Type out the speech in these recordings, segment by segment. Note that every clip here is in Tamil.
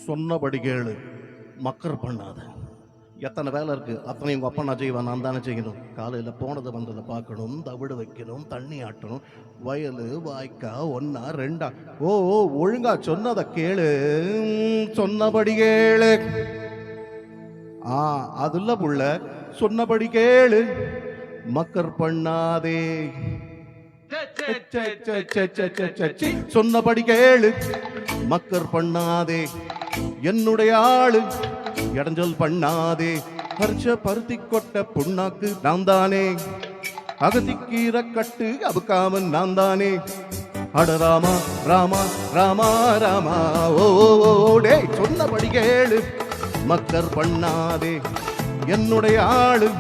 சொன்னபடி கேளு, மக்கர் பண்ணாத. எத்தனை வேலை இருக்கு, அத்தனை உங்க அப்பா நான் செய்வேன், நான் தானே செய்யணும். காலையில் போனதை வந்ததை பார்க்கணும், தவிடு வைக்கணும், தண்ணி ஆட்டணும், வயல் வாய்க்கா ஒன்னா ரெண்டா. ஓ ஓ, ஒழுங்கா சொன்னதை கேளு, சொன்னபடி கேளு. அதுல புள்ள, சொன்னபடி கேளு, மக்கர் பண்ணாதே. சொன்னபடி கேளு, மக்கர் பண்ணாதே. என்னுடைய ஆளு, இடைஞ்சல் பண்ணாதே. பறிச்ச பருத்தி கொட்ட புண்ணாக்கு நான் தானே, அகதிக்கீரை கட்டு அபுக்காமன் நான் தானே. அட ராமா ராமா ராமா ராமா, ஓ டே, சொன்னபடி கேளு, மக்கர் பண்ணாதே. என்னுடைய ஆளு,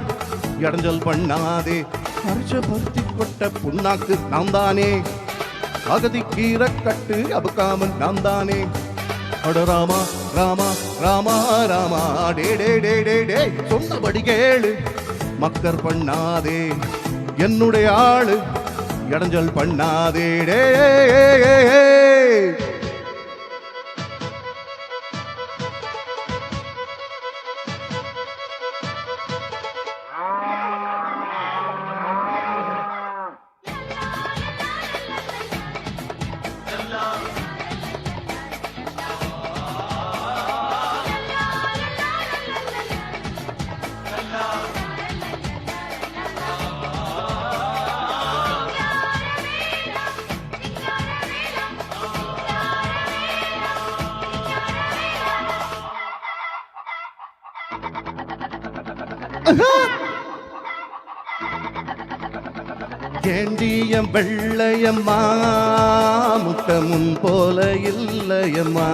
இடைஞ்சல் பண்ணாதே. பறிச்ச பருத்தி கொட்ட புண்ணாக்கு நான் தானே, அகதிக்கீரை கட்டு அபுக்காமன் நான் தானே. அட ராமா ராமா ராமா ராமா, டே டே டே டே டே, சொன்னபடி கேளு, மக்கர் பண்ணாதே. என்னுடைய ஆளு, இடைஞ்சல் பண்ணாதே. டே கேண்டியம் வெள்ளையம்மா, முட்டை முன் போல இல்லையம்மா.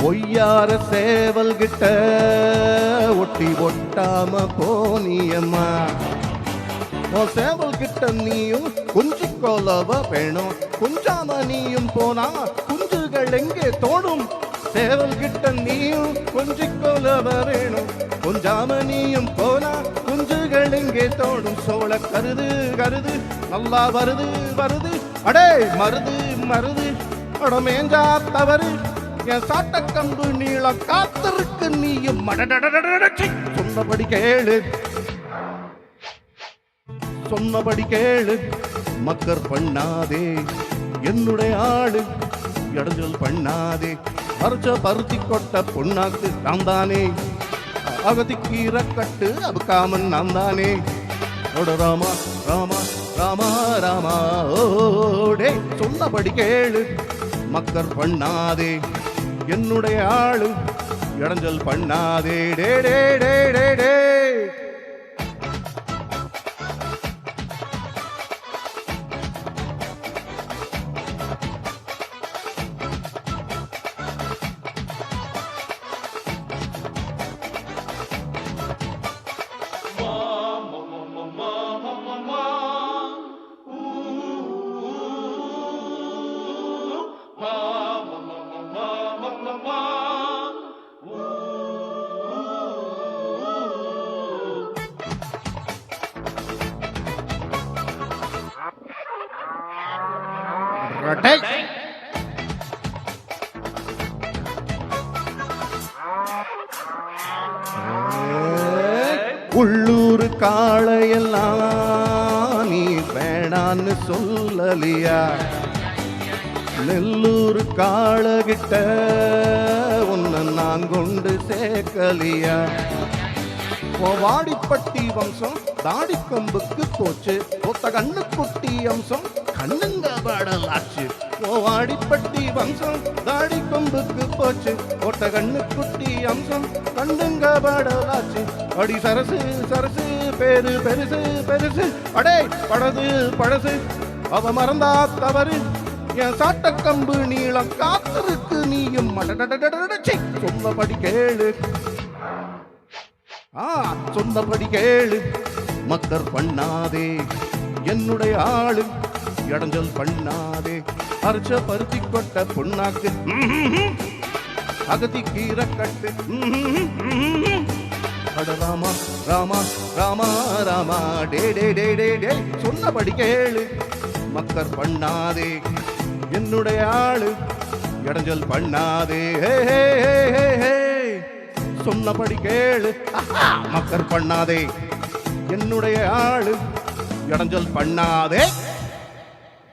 ஒய்யார சேவல் கிட்ட ஒட்டி ஒட்டாம போனியம்மா. சேவல் கிட்ட நீயும் குஞ்சு கொலவ வேணும், குஞ்சாம நீயும் போனா குஞ்சுகள் எங்கே தோணும். சேவல் கிட்ட நீயும் குஞ்சு கொலவ வேணும், குஞ்சாம நீயும் போனா குஞ்சுகள் எங்கே தோடும். சோழ கருது கருது நல்லா வருது வருது, அடே மருது மருது, அடமேஞ்சா தவறு. என் சாட்டக்கம்பு நீள காத்திருக்கு, நீயும் சொன்னபடி கேளு, சொன்னபடி கேளு, மக்கர் பண்ணாதே. என்னுடைய ஆளு, இடைஞ்சல் பண்ணாதே. பறிச்ச பருத்தி கொட்ட பொண்ணாக்கு நான் தானே, அகதிக்கீரை கட்டு அபுக்காமன் நான் தானே. ராமா ராமா ராமா ராமா, ஓடே, சொன்னபடி கேளு, மக்கர் பண்ணாதே. என்னுடைய ஆளு, இடைஞ்சல் பண்ணாதே. டே டே டே டே டே. உள்ளூர் காளையெல்லாம் நீ வேணான்னு சொல்லலியா, நெல்லூர் காளகிட்ட உன்னை நான் கொண்டு சேர்க்கலியா. வாடிப்பட்டி வம்சம் தாடி கொம்புக்கு போச்சு, ஒத்த கண்ணு குட்டி அம்சம் கண்ணுங்க பாடலாச்சு. வாடிப்பட்டி வம்சம் தாடி கொம்புக்கு போச்சு, ஒட்ட கண்ணு குட்டி அம்சம் கண்ணுங்க பாடலாச்சு. அடி சரசு சரசு, பேரு பெருசு பெருசு, அடே படது பழசு, அவ மறந்தா தவறு. என் சாட்டக்கம்பு நீளம் காத்திருக்கு, நீயும் சொன்னபடி கேளு, சொன்னபடி கேளு, மக்கர் பண்ணாதே. என்னுடைய ஆளு, இடைஞ்சல் பண்ணாதே. அரைச்ச பருத்தி கொட்ட புண்ணாக்கு, அகதிக்கீரை கட்டு. அட ராமா ராமா ராமா ராமா, டே டே டே டே டே, சொன்னபடி கேளு, மக்கர் பண்ணாதே. என்னுடைய ஆளு, இடைஞ்சல் பண்ணாதே. ஹே, ஹே, ஹே, ஹே, ஹே. சொன்னபடி கேளு, மக்கர் பண்ணாதே. என்னுடைய ஆளு இடைஞ்சல் பண்ணாதே.